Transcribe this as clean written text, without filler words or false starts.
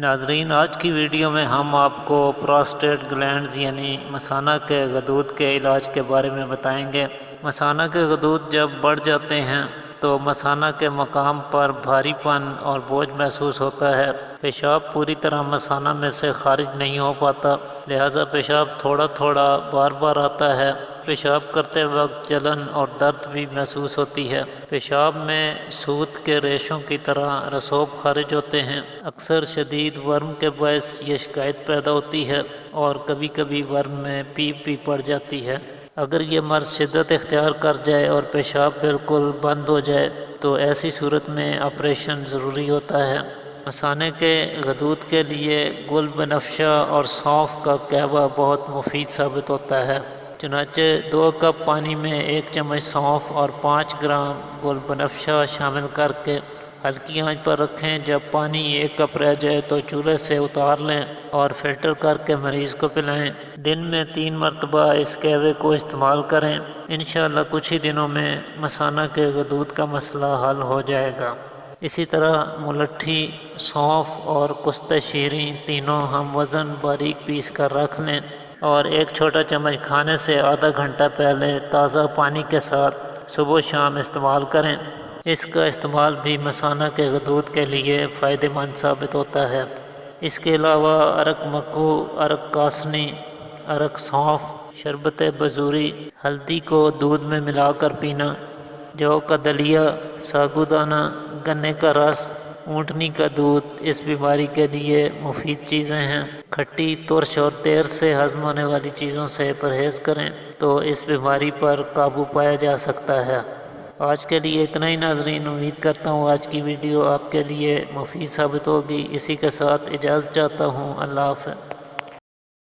ناظرین، آج کی ویڈیو میں ہم آپ کو پراسٹیٹ گلینڈز یعنی مثانہ کے غدود کے علاج کے بارے میں بتائیں گے۔ مثانہ کے غدود جب بڑھ جاتے ہیں تو مثانہ کے مقام پر بھاری پن اور بوجھ محسوس ہوتا ہے۔ پیشاب پوری طرح مثانہ میں سے خارج نہیں ہو پاتا، لہذا پیشاب تھوڑا تھوڑا بار بار آتا ہے۔ پیشاب کرتے وقت جلن اور درد بھی محسوس ہوتی ہے۔ پیشاب میں سوت کے ریشوں کی طرح رسوب خارج ہوتے ہیں۔ اکثر شدید ورم کے باعث یہ شکایت پیدا ہوتی ہے اور کبھی کبھی ورم میں پیپ بھی پڑ جاتی ہے۔ اگر یہ مرض شدت اختیار کر جائے اور پیشاب بالکل بند ہو جائے تو ایسی صورت میں آپریشن ضروری ہوتا ہے۔ مثانے کے غدود کے لیے گل بنفشہ اور سونف کا قہوہ بہت مفید ثابت ہوتا ہے۔ چنانچہ 2 کپ پانی میں 1 چمچ سونف اور 5 گرام گل بنفشہ شامل کر کے ہلکی آنچ پر رکھیں۔ جب پانی 1 کپ رہ جائے تو چولہے سے اتار لیں اور فلٹر کر کے مریض کو پلائیں۔ دن میں 3 مرتبہ اس قہوے کو استعمال کریں۔ انشاءاللہ کچھ ہی دنوں میں مثانہ کے غدود کا مسئلہ حل ہو جائے گا۔ اسی طرح ملٹھی، سونف اور کستہ شیریں تینوں ہم وزن باریک پیس کر رکھ لیں اور 1 چھوٹا چمچ کھانے سے آدھا گھنٹہ پہلے تازہ پانی کے ساتھ صبح و شام استعمال کریں۔ اس کا استعمال بھی مثانہ کے غدود کے لیے فائدہ مند ثابت ہوتا ہے۔ اس کے علاوہ ارک مکھو، ارک کاسنی، ارک سونف، شربت بزوری، ہلدی کو دودھ میں ملا کر پینا، جو کا دلیا، ساگودانہ، گنے کا رس، اونٹنی کا دودھ اس بیماری کے لیے مفید چیزیں ہیں۔ کھٹی، ترش اور دیر سے ہضم ہونے والی چیزوں سے پرہیز کریں تو اس بیماری پر قابو پایا جا سکتا ہے۔ آج کے لیے اتنا ہی ناظرین، امید کرتا ہوں آج کی ویڈیو آپ کے لیے مفید ثابت ہوگی۔ اسی کے ساتھ اجازت چاہتا ہوں۔ اللہ حافظ۔